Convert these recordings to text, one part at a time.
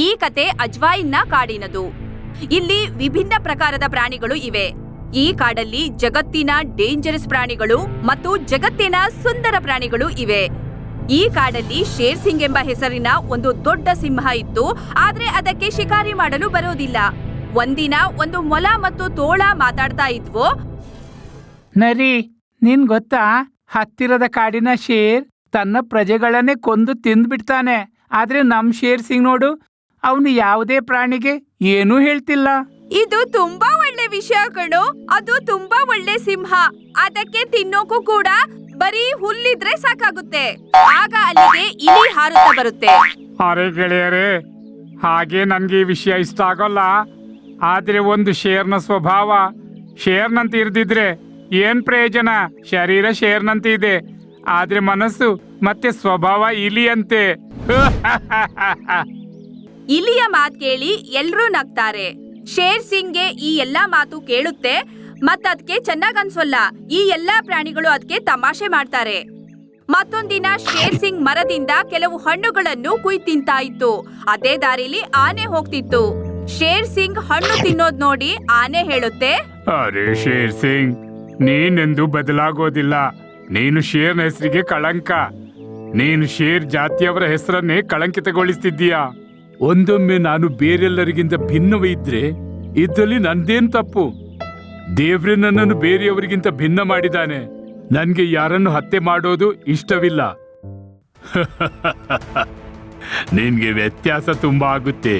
ಈ ಕತೆ ಅಜ್ವಾಯಿನ್ನ ಕಾಡಿನದು. ಇಲ್ಲಿ ವಿಭಿನ್ನ ಪ್ರಕಾರದ ಪ್ರಾಣಿಗಳು ಇವೆ. ಈ ಕಾಡಲ್ಲಿ ಜಗತ್ತಿನ ಡೇಂಜರಸ್ ಪ್ರಾಣಿಗಳು ಮತ್ತು ಜಗತ್ತಿನ ಸುಂದರ ಪ್ರಾಣಿಗಳು ಇವೆ. ಈ ಕಾಡಲ್ಲಿ ಶೇರ್ ಸಿಂಗ್ ಎಂಬ ಹೆಸರಿನ ಒಂದು ದೊಡ್ಡ ಸಿಂಹ ಇತ್ತು. ಆದ್ರೆ ಅದಕ್ಕೆ ಶಿಕಾರಿ ಮಾಡಲು ಬರೋದಿಲ್ಲ. ಒಂದಿನ ಒಂದು ಮೊಲ ಮತ್ತು ತೋಳ ಮಾತಾಡ್ತಾ ಇದ್ವು. ನರಿ, ನಿನ್ ಗೊತ್ತಾ, ಹತ್ತಿರದ ಕಾಡಿನ ಶೇರ್ ತನ್ನ ಪ್ರಜೆಗಳನ್ನೇ ಕೊಂದು ತಿಂದ್ಬಿಡ್ತಾನೆ. ಆದ್ರೆ ನಮ್ ಶೇರ್ ಸಿಂಗ್ ನೋಡು, ಅವನು ಯಾವುದೇ ಪ್ರಾಣಿಗೆ ಏನೂ ಹೇಳ್ತಿಲ್ಲ. ಇದು ತುಂಬಾ ಒಳ್ಳೆ ವಿಷಯ ಕಣೋ. ಅದು ತುಂಬಾ ಒಳ್ಳೆ ಸಿಂಹ. ಅದಕ್ಕೆ ತಿನ್ನೋಕು ಕೂಡ ಬರೀ ಹುಲ್ಲಿದ್ರೆ ಸಾಕಾಗುತ್ತೆ. ಆಗ ಅಲ್ಲಿಗೆ ಇಲಿ ಹಾರುತ್ತಾ ಬರುತ್ತೆ. ಅರೆ ಗೆಳೆಯರೇ, ಹಾಗೆ ನನ್ಗೆ ಈ ವಿಷಯ ಇಷ್ಟ ಆಗೋಲ್ಲ. ಆದ್ರೆ ಒಂದು ಶೇರ್ನ ಸ್ವಭಾವ ಶೇರ್ನಂತ ಇರ್ದಿದ್ರೆ ಏನ್ ಪ್ರಯೋಜನ? ಶರೀರ ಶೇರ್ನಂತೆ ಇದೆ, ಆದ್ರೆ ಮನಸ್ಸು ಮತ್ತೆ ಸ್ವಭಾವ ಇಲಿಯಂತೆ. ಇಲಿಯ ಮಾತು ಕೇಳಿ ಎಲ್ರೂ ನಗ್ತಾರೆ. ಶೇರ್ ಸಿಂಗ್ಗೆ ಈ ಎಲ್ಲಾ ಮಾತು ಕೇಳುತ್ತೆ ಮತ್ತದಕ್ಕೆ ಚೆನ್ನಾಗ್ ಅನ್ಸೋಲ್ಲ. ಈ ಎಲ್ಲಾ ಪ್ರಾಣಿಗಳು ಅದಕ್ಕೆ ತಮಾಷೆ ಮಾಡ್ತಾರೆ. ಮತ್ತೊಂದಿನ ಶೇರ್ ಸಿಂಗ್ ಮರದಿಂದ ಕೆಲವು ಹಣ್ಣುಗಳನ್ನು ಕುಯ್ ತಿಂತಾ ಇತ್ತು. ಅದೇ ದಾರಿಲಿ ಆನೆ ಹೋಗ್ತಿತ್ತು. ಶೇರ್ ಸಿಂಗ್ ಹಣ್ಣು ತಿನ್ನೋದ್ ನೋಡಿ ಆನೆ ಹೇಳುತ್ತೆ, ಅರೆ ಶೇರ್ ಸಿಂಗ್, ನೀನೆಂದು ಬದಲಾಗೋದಿಲ್ಲ. ನೀನು ಶೇರ್ನ ಹೆಸರಿಗೆ ಕಳಂಕ. ನೀನು ಶೇರ್ ಜಾತಿಯವರ ಹೆಸರನ್ನೇ ಕಳಂಕಿತಗೊಳಿಸ್ತಿದ್ದೀಯಾ. ಒಂದೊಮ್ಮೆ ನಾನು ಬೇರೆಲ್ಲರಿಗಿಂತ ಭಿನ್ನವಿದ್ರೆ ಇದ್ರಲ್ಲಿ ನಂದೇನ್ ತಪ್ಪು? ದೇವ್ರೆ ನನ್ನನ್ನು ಬೇರೆಯವರಿಗಿಂತ ಭಿನ್ನ ಮಾಡಿದಾನೆ. ನನ್ಗೆ ಯಾರನ್ನು ಹತ್ಯೆ ಮಾಡೋದು ಇಷ್ಟವಿಲ್ಲ. ನಿನ್ಗೆ ವ್ಯತ್ಯಾಸ ತುಂಬಾ ಆಗುತ್ತೆ,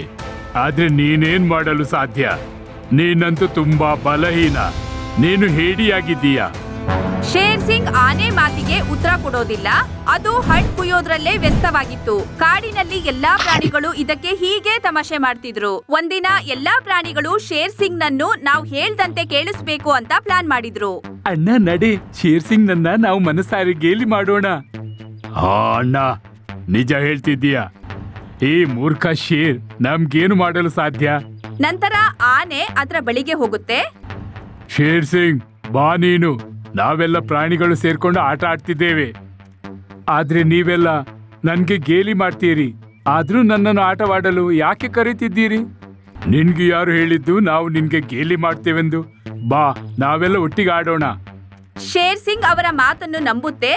ಆದ್ರೆ ನೀನೇನ್ ಮಾಡಲು ಸಾಧ್ಯ? ನೀನಂತೂ ತುಂಬಾ ಬಲಹೀನ. ನೀನು ಹೇಡಿಯಾಗಿದ್ದೀಯ. ಶೇರ್ ಸಿಂಗ್ ಆನೆ ಮಾತಿಗೆ ಉತ್ತರ ಕೊಡೋದಿಲ್ಲ. ಅದು ಹಣ್ಣು ಕುಯ್ಯೋದ್ರಲ್ಲೇ ವ್ಯಸ್ತವಾಗಿತ್ತು. ಕಾಡಿನಲ್ಲಿ ಎಲ್ಲಾ ಪ್ರಾಣಿಗಳು ಇದಕ್ಕೆ ಹೀಗೆ ತಮಾಷೆ ಮಾಡ್ತಿದ್ರು. ಒಂದಿನ ಎಲ್ಲಾ ಪ್ರಾಣಿಗಳು ಶೇರ್ ಸಿಂಗ್ ನನ್ನು ನಾವು ಹೇಳ್ದಂತೆ ಕೇಳಿಸ್ಬೇಕು ಅಂತ ಪ್ಲಾನ್ ಮಾಡಿದ್ರು. ಅಣ್ಣ ನಡೆ, ಶೇರ್ ಸಿಂಗ್ ನನ್ನ ನಾವು ಮನಸಾರಿ ಗೇಲಿ ಮಾಡೋಣ. ಹಾ ಅಣ್ಣ, ನಿಜ ಹೇಳ್ತಿದ್ದೀಯ. ಈ ಮೂರ್ಖ ಶೇರ್ ನಮ್ಗೇನು ಮಾಡಲು ಸಾಧ್ಯ? ನಂತರ ಆನೆ ಅದರ ಬಳಿಗೆ ಹೋಗುತ್ತೆ. ಶೇರ್ ಸಿಂಗ್, ಬಾ ನೀನು. ನಾವೆಲ್ಲ ಪ್ರಾಣಿಗಳು ಸೇರ್ಕೊಂಡು ಆಟ ಆಡ್ತಿದ್ದೇವೆ, ಆದ್ರೆ ನೀವೆಲ್ಲ ನನ್ಗೆ ಗೇಲಿ ಮಾಡ್ತೀರಿ. ಆದ್ರೂ ನನ್ನನ್ನು ಆಟವಾಡಲು ಯಾಕೆ ಕರೀತಿದ್ದೀರಿ? ನಿನ್ಗೆ ಯಾರು ಹೇಳಿದ್ದು ನಾವು ನಿನ್ಗೆ ಗೇಲಿ ಮಾಡ್ತೇವೆಂದು? ಬಾ, ನಾವೆಲ್ಲ ಒಟ್ಟಿಗೆ ಆಡೋಣ. ಶೇರ್ ಸಿಂಗ್ ಅವರ ಮಾತನ್ನು ನಂಬುತ್ತೆ.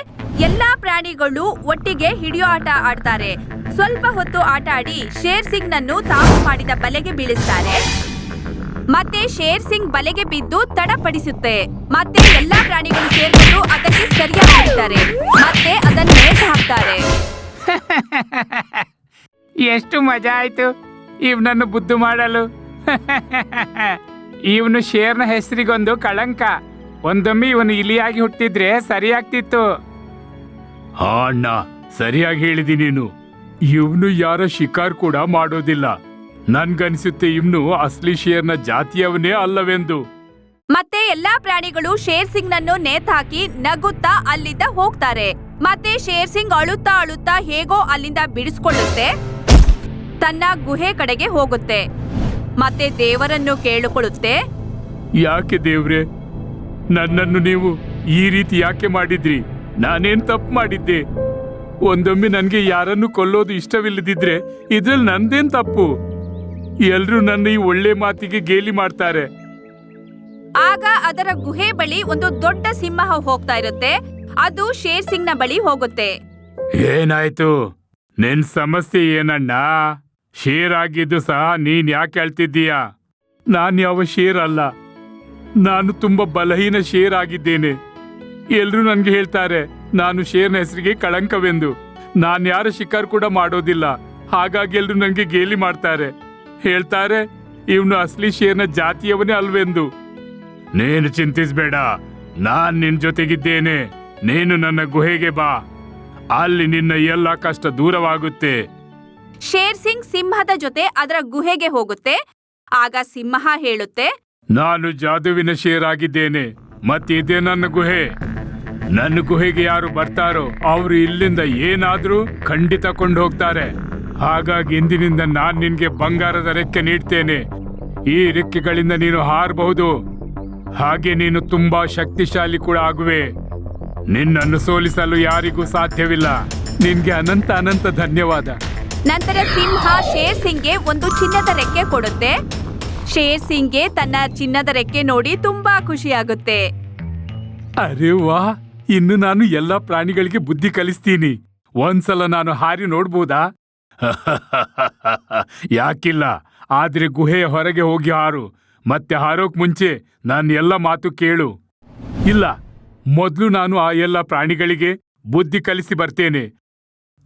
ಎಲ್ಲಾ ಪ್ರಾಣಿಗಳು ಒಟ್ಟಿಗೆ ಹಿಡಿಯೋ ಆಟ ಆಡ್ತಾರೆ. ಸ್ವಲ್ಪ ಹೊತ್ತು ಆಟ ಆಡಿ ಶೇರ್ ಸಿಂಗ್ ನನ್ನು ತಾವು ಮಾಡಿದ ಬಲೆಗೆ ಬೀಳಿಸ್ತಾರೆ. ಮತ್ತೆ ಶೇರ್ ಸಿಂಗ್ ಬಲೆಗೆ ಬಿದ್ದು ತಡಪಡಿಸುತ್ತೆ. ಮತ್ತೆ ಎಲ್ಲಾ ಪ್ರಾಣಿಗಳು ಸೇರ್ಕೊಂಡು ಅದಕ್ಕೆ ಸರಿಯಾಗಿ ಹಿಡಿತಾರೆ. ಮತ್ತೆ ಅದನ್ನ ನೇತು ಹಾಕ್ತಾರೆ. ಎಷ್ಟು ಮಜಾ ಆಯ್ತು ಇವನನ್ನು ಬುದ್ಧಿ ಮಾಡಲು. ಇವನು ಶೇರ್ನ ಹೆಸರಿಗೊಂದು ಕಳಂಕ. ಒಂದೊಮ್ಮೆ ಇವನು ಇಲಿಯಾಗಿ ಹುಟ್ಟಿದ್ರೆ ಸರಿಯಾಗ್ತಿತ್ತು. ಹಾ ಅಣ್ಣ, ಸರಿಯಾಗಿ ಹೇಳಿದಿ ನೀನು. ಇವನು ಯಾರ ಶಿಕಾರ್ ಕೂಡ ಮಾಡೋದಿಲ್ಲ. ನನ್ಗನ್ಸುತ್ತೆ ಇವನು ಅಸ್ಲಿ ಶೇರ್ನ ಜಾತಿಯವನೇ ಅಲ್ಲವೆಂದು. ಮತ್ತೆ ಎಲ್ಲಾ ಪ್ರಾಣಿಗಳು ಶೇರ್ ಸಿಂಗ್ ನನ್ನು ನೇತಾಕಿ ನಗುತ್ತಾ ಅಲ್ಲಿಂದ ಹೋಗ್ತಾರೆ. ಮತ್ತೆ ಶೇರ್ ಸಿಂಗ್ ಅಳುತ್ತಾ ಅಳುತ್ತಾ ಹೇಗೋ ಅಲ್ಲಿಂದ ಬಿಡಿಸ್ಕೊಳ್ಳುತ್ತೆ. ತನ್ನ ಗುಹೆ ಕಡೆಗೆ ಹೋಗುತ್ತೆ. ಮತ್ತೆ ದೇವರನ್ನು ಕೇಳಿಕೊಳ್ಳುತ್ತೆ. ಯಾಕೆ ದೇವ್ರೆ, ನನ್ನನ್ನು ನೀವು ಈ ರೀತಿ ಯಾಕೆ ಮಾಡಿದ್ರಿ? ನಾನೇನ್ ತಪ್ಪು ಮಾಡಿದ್ದೆ? ಒಂದೊಮ್ಮೆ ನನ್ಗೆ ಯಾರನ್ನು ಕೊಲ್ಲೋದು ಇಷ್ಟವಿಲ್ಲದಿದ್ರೆ ಇದ್ರಲ್ಲಿ ನಂದೇನ್ ತಪ್ಪು? ಎಲ್ರೂ ನನ್ನ ಈ ಒಳ್ಳೆ ಮಾತಿಗೆ ಗೇಲಿ ಮಾಡ್ತಾರೆ. ಆಗ ಅದರ ಗುಹೆ ಬಳಿ ಒಂದು ದೊಡ್ಡ ಸಿಂಹ ಹೋಗ್ತಾ ಇರುತ್ತೆ. ಅದು ಶೇರ್ ಸಿಂಗ್ ನ ಬಳಿ ಹೋಗುತ್ತೆ. ಏನಾಯ್ತು? ನಿನ್ ಸಮಸ್ಯೆ ಏನಣ್ಣ? ಶೇರ್ ಆಗಿದ್ದು ಸಹ ನೀನ್ ಯಾಕೆ ಹೇಳ್ತಿದ್ದೀಯಾ? ನಾನ್ ಯಾವ ಶೇರ್ ಅಲ್ಲ. ನಾನು ತುಂಬಾ ಬಲಹೀನ ಶೇರ್ ಆಗಿದ್ದೇನೆ. ಎಲ್ರೂ ನನ್ಗೆ ಹೇಳ್ತಾರೆ ನಾನು ಶೇರ್ನ ಹೆಸರಿಗೆ ಕಳಂಕವೆಂದು. ನಾನ್ ಯಾರ ಶಿಕಾರ್ ಕೂಡ ಮಾಡೋದಿಲ್ಲ. ಹಾಗಾಗಿ ಎಲ್ರು ನನ್ಗೆ ಗೇಲಿ ಮಾಡ್ತಾರೆ. ಹೇಳ್ತಾರೆ ಇವನು ಅಸ್ಲಿ ಶೇರ್ನ ಜಾತಿಯವನೇ ಅಲ್ವೆಂದು. ನೀನು ಚಿಂತಿಸ್ಬೇಡ, ನಾನ್ ನಿನ್ ಜೊತೆಗಿದ್ದೇನೆ. ನೀನು ನನ್ನ ಗುಹೆಗೆ ಬಾ, ಅಲ್ಲಿ ನಿನ್ನ ಎಲ್ಲ ಕಷ್ಟ ದೂರವಾಗುತ್ತೆ. ಶೇರ್ ಸಿಂಗ್ ಸಿಂಹದ ಜೊತೆ ಅದರ ಗುಹೆಗೆ ಹೋಗುತ್ತೆ. ಆಗ ಸಿಂಹ ಹೇಳುತ್ತೆ, ನಾನು ಜಾದುವಿನ ಶೇರ್ ಆಗಿದ್ದೇನೆ, ಮತ್ತಿದೆ ನನ್ನ ಗುಹೆ. ನನ್ನ ಗುಹೆಗೆ ಯಾರು ಬರ್ತಾರೋ ಅವರು ಇಲ್ಲಿಂದ ಏನಾದ್ರೂ ಖಂಡಿತ ಕೊಂಡು ಹೋಗ್ತಾರೆ. ಹಾಗಾಗಿ ಇಂದಿನಿಂದ ನಾನ್ ನಿನ್ಗೆ ಬಂಗಾರದ ರೆಕ್ಕೆ ನೀಡ್ತೇನೆ. ಈ ರೆಕ್ಕೆಗಳಿಂದ ನೀನು ಹಾರಬಹುದು. ಹಾಗೆ ನೀನು ತುಂಬಾ ಶಕ್ತಿಶಾಲಿ ಕೂಡ ಆಗುವೆ. ನಿನ್ನನ್ನು ಸೋಲಿಸಲು ಯಾರಿಗೂ ಸಾಧ್ಯವಿಲ್ಲ. ನಿನ್ಗೆ ಅನಂತ ಅನಂತ ಧನ್ಯವಾದ. ನಂತರ ಸಿಂಹ ಶೇರ್ ಸಿಂಗ್ಗೆ ಒಂದು ಚಿನ್ನದ ರೆಕ್ಕೆ ಕೊಡುತ್ತೆ. ಶೇರ್ ಸಿಂಗ್ಗೆ ತನ್ನ ಚಿನ್ನದ ರೆಕ್ಕೆ ನೋಡಿ ತುಂಬಾ ಖುಷಿಯಾಗುತ್ತೆ. ಅರೆ ವಾ, ಇನ್ನು ನಾನು ಎಲ್ಲಾ ಪ್ರಾಣಿಗಳಿಗೆ ಬುದ್ಧಿ ಕಲಿಸ್ತೀನಿ. ಒಂದ್ಸಲ ನಾನು ಹಾರಿ ನೋಡ್ಬೋದಾ? ಯಾಕಿಲ್ಲ, ಆದ್ರೆ ಗುಹೆಯ ಹೊರಗೆ ಹೋಗಿ ಹಾರು. ಮತ್ತೆ ಹಾರೋಕ್ ಮುಂಚೆ ನಾನು ಎಲ್ಲ ಮಾತು ಕೇಳು. ಇಲ್ಲ, ಮೊದ್ಲು ನಾನು ಆ ಎಲ್ಲ ಪ್ರಾಣಿಗಳಿಗೆ ಬುದ್ಧಿ ಕಲಿಸಿ ಬರ್ತೇನೆ.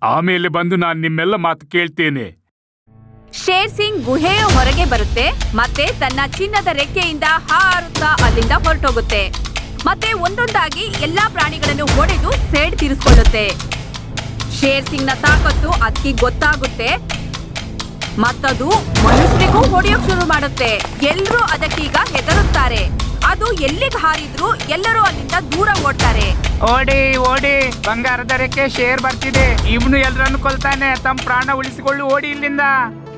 ಆಮೇಲೆ ಬಂದು ನಾನು ನಿಮ್ಮೆಲ್ಲ ಮಾತು ಕೇಳ್ತೇನೆ. ಶೇರ್ ಸಿಂಗ್ ಗುಹೆಯ ಹೊರಗೆ ಬರುತ್ತೆ ಮತ್ತೆ ತನ್ನ ಚಿನ್ನದ ರೆಕ್ಕೆಯಿಂದ ಹಾರುತ್ತಾ ಅಲ್ಲಿಂದ ಹೊರಟೋಗುತ್ತೆ. ಮತ್ತೆ ಒಂದೊಂದಾಗಿ ಎಲ್ಲಾ ಪ್ರಾಣಿಗಳನ್ನು ಹೊಡೆದು ಸೇಡ್ ತೀರಿಸಿಕೊಳ್ಳುತ್ತೆ. ಶೇರ್ ಸಿಂಗ್ ನ ತಾಕತ್ತು ಅದಕ್ಕೆ ಗೊತ್ತಾಗುತ್ತೆ ಮತ್ತದು ಮನುಷ್ಯರಿಗೂ ಹೊಡೆಯೋಕ್ ಶುರು ಮಾಡುತ್ತೆ. ಎಲ್ರೂ ಅದಕ್ಕೀಗ ಹೆದರುತ್ತಾರೆ. ಅದು ಎಲ್ಲಿಗೆ ಹಾರಿದ್ರು ಎಲ್ಲರೂ ಅಲ್ಲಿಂದ ದೂರ ಓಡ್ತಾರೆ. ಓಡಿ ಓಡಿ, ಬಂಗಾರದ ರೆಕ್ಕೆ ಶೇರ್ ಬರ್ತಿದೆ. ಇವನು ಎಲ್ಲರನ್ನು ಕೊಲ್ತಾನೆ. ತಮ್ಮ ಪ್ರಾಣ ಉಳಿಸಿಕೊಳ್ಳಿ, ಓಡಿ ಇಲ್ಲಿಂದ.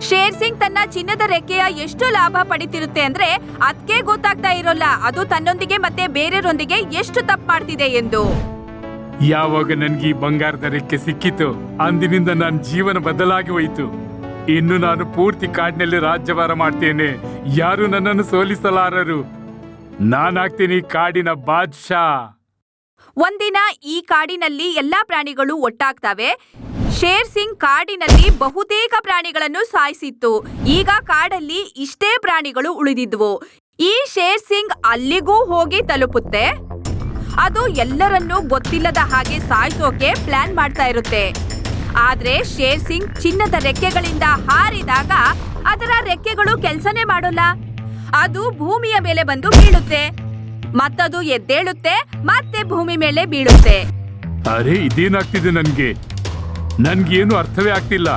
ಶೇರ್ ಸಿಂಗ್ ತನ್ನ ಚಿನ್ನದ ರೆಕ್ಕೆಯ ಎಷ್ಟು ಲಾಭ ಪಡಿತಿರುತ್ತೆ ಅಂದ್ರೆ ಅದಕ್ಕೆ ಗೊತ್ತಾಗ್ತಾ ಇರೋಲ್ಲ ಅದು ತನ್ನೊಂದಿಗೆ ಮತ್ತೆ ಬೇರೆಯವರೊಂದಿಗೆ ಎಷ್ಟು ತಪ್ಪು ಮಾಡ್ತಿದೆ ಎಂದು. ಯಾವಾಗ ನನ್ಗೆ ಈ ಬಂಗಾರದ ರೆಕ್ಕೆ ಸಿಕ್ಕಿತು ಅಂದಿನಿಂದ ನನ್ನ ಜೀವನ ಬದಲಾಗಿ ಹೋಯಿತು. ಇನ್ನು ನಾನು ಪೂರ್ತಿ ಕಾಡಿನಲ್ಲಿ ರಾಜ್ಯಭಾರ ಮಾಡ್ತೇನೆ. ಯಾರು ನನ್ನನ್ನು ಸೋಲಿಸಲಾರರು. ನಾನಾಗ್ತೀನಿ ಕಾಡಿನ ಬಾದ್ಶಾ. ಒಂದಿನ ಈ ಕಾಡಿನಲ್ಲಿ ಎಲ್ಲಾ ಪ್ರಾಣಿಗಳು ಒಟ್ಟಾಗ್ತವೆ. ಶೇರ್ ಸಿಂಗ್ ಕಾಡಿನಲ್ಲಿ ಬಹುತೇಕ ಪ್ರಾಣಿಗಳನ್ನು ಸಾಯಿಸಿತ್ತು. ಈಗ ಕಾಡಲ್ಲಿ ಇಷ್ಟೇ ಪ್ರಾಣಿಗಳು ಉಳಿದಿದ್ವು. ಈ ಶೇರ್ ಸಿಂಗ್ ಅಲ್ಲಿಗೂ ಹೋಗಿ ತಲುಪುತ್ತೆ. ಅದು ಎಲ್ಲರನ್ನೂ ಗೊತ್ತಿಲ್ಲದ ಹಾಗೆ ಸಾಯಿಸೋಕೆ ಪ್ಲಾನ್ ಮಾಡ್ತಾ ಇರುತ್ತೆ. ಆದ್ರೆ ಶೇರ್ ಸಿಂಗ್ ಚಿನ್ನದ ರೆಕ್ಕೆಗಳಿಂದ ಹಾರಿದಾಗ ಅದರ ರೆಕ್ಕೆಗಳು ಕೆಲ್ಸನೇ ಮಾಡೋಲ್ಲ. ಅದು ಭೂಮಿಯ ಮೇಲೆ ಬಂದು ಬೀಳುತ್ತೆ. ಮತ್ತದು ಎದ್ದೇಳುತ್ತೆ ಮತ್ತೆ ಭೂಮಿ ಮೇಲೆ ಬೀಳುತ್ತೆ. ಅರೆ, ಇದೇನಾಗ್ತಿದೆ ನನ್ಗೇನು ಅರ್ಥವೇ ಆಗ್ತಿಲ್ಲ.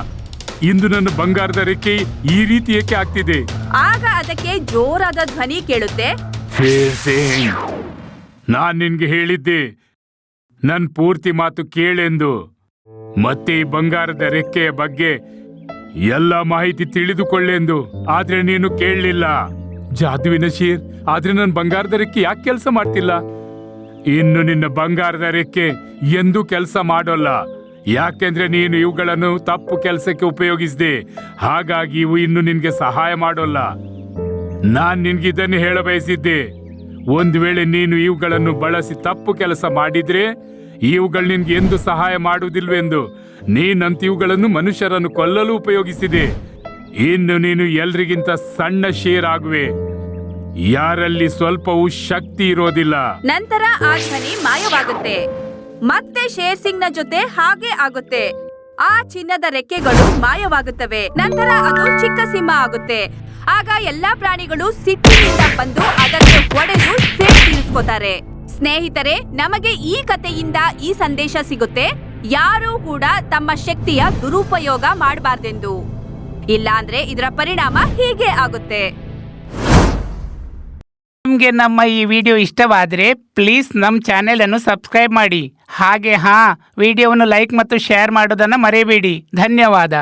ಇಂದು ನನ್ನ ಬಂಗಾರದ ರೆಕ್ಕೆ ಈ ರೀತಿ ಏಕೆ ಆಗ್ತಿದೆ? ಆಗ ಅದಕ್ಕೆ ಜೋರಾದ ಧ್ವನಿ ಕೇಳುತ್ತೆ. ಶೇರ್ ಸಿಂಗ್, ನಾನ್ ನಿನ್ಗೆ ಹೇಳಿದ್ದೆ ನನ್ ಪೂರ್ತಿ ಮಾತು ಕೇಳೆಂದು. ಮತ್ತೆ ಈ ಬಂಗಾರದ ರೆಕ್ಕೆಯ ಬಗ್ಗೆ ಎಲ್ಲ ಮಾಹಿತಿ ತಿಳಿದುಕೊಳ್ಳೆಂದು. ಆದ್ರೆ ನೀನು ಕೇಳಲಿಲ್ಲ. ಜಾದುವಿನ ಶೇರ್, ಆದ್ರೆ ನನ್ ಬಂಗಾರದ ರೆಕ್ಕೆ ಯಾಕೆ ಕೆಲಸ ಮಾಡ್ತಿಲ್ಲ? ಇನ್ನು ನಿನ್ನ ಬಂಗಾರದ ರೆಕ್ಕೆ ಎಂದೂ ಕೆಲಸ ಮಾಡೋಲ್ಲ. ಯಾಕೆಂದ್ರೆ ನೀನು ಇವುಗಳನ್ನು ತಪ್ಪು ಕೆಲಸಕ್ಕೆ ಉಪಯೋಗಿಸಿದೆ. ಹಾಗಾಗಿ ಇವು ಇನ್ನು ನಿನ್ಗೆ ಸಹಾಯ ಮಾಡೋಲ್ಲ. ನಾನ್ ನಿನ್ಗೆ ಇದನ್ನು ಹೇಳ ಬಯಸಿದ್ದೆ. ಒಂದು ವೇಳೆ ನೀನು ಇವುಗಳನ್ನು ಬಳಸಿ ತಪ್ಪು ಕೆಲಸ ಮಾಡಿದ್ರೆ ಇವುಗಳು ನಿನ್ಗೆ ಎಂದು ಸಹಾಯ ಮಾಡುವುದಿಲ್ವೆಂದು. ನೀನಂತ ಇವುಗಳನ್ನು ಮನುಷ್ಯರನ್ನು ಕೊಲ್ಲಲು ಉಪಯೋಗಿಸಿದೆ. ಇನ್ನು ನೀನು ಎಲ್ರಿಗಿಂತ ಸಣ್ಣ ಶೇರ್ ಆಗುವೆ. ಯಾರಲ್ಲಿ ಸ್ವಲ್ಪವೂ ಶಕ್ತಿ ಇರೋದಿಲ್ಲ. ನಂತರ ಆ ಧ್ವನಿ ಮಾಯವಾಗುತ್ತೆ. ಮತ್ತೆ ಶೇರ್ ಸಿಂಗ್ ನ ಜೊತೆ ಹಾಗೆ ಆಗುತ್ತೆ. ಆ ಚಿನ್ನದ ರೆಕ್ಕೆಗಳು ಮಾಯವಾಗುತ್ತವೆ. ನಂತರ ಅದು ಚಿಕ್ಕ ಸಿಂಹ ಆಗುತ್ತೆ. ಆಗ ಎಲ್ಲಾ ಪ್ರಾಣಿಗಳು ಸಿಟ್ಟಿನಿಂದ ಬಂದು ಅದನ್ನು ಹೊಡೆದು ಸೇಡ್ ತೀರಿಸ್ಕೋತಾರೆ. ಸ್ನೇಹಿತರೆ, ನಮಗೆ ಈ ಕಥೆಯಿಂದ ಈ ಸಂದೇಶ ಸಿಗುತ್ತೆ, ಯಾರೂ ಕೂಡ ತಮ್ಮ ಶಕ್ತಿಯ ದುರುಪಯೋಗ ಮಾಡಬಾರ್ದೆಂದು. ಇಲ್ಲಾಂದ್ರೆ ಇದರ ಪರಿಣಾಮ ಹೀಗೆ ಆಗುತ್ತೆ. ನಿಮಗೆ ನಮ್ಮ ಈ ವಿಡಿಯೋ ಇಷ್ಟವಾದರೆ ಪ್ಲೀಸ್ ನಮ್ಮ ಚಾನೆಲ್ ಅನ್ನು ಸಬ್ಸ್ಕ್ರೈಬ್ ಮಾಡಿ. ಹಾಗೆ ವಿಡಿಯೋವನ್ನು ಲೈಕ್ ಮತ್ತು ಶೇರ್ ಮಾಡೋದನ್ನು ಮರೆಯಬೇಡಿ. ಧನ್ಯವಾದ.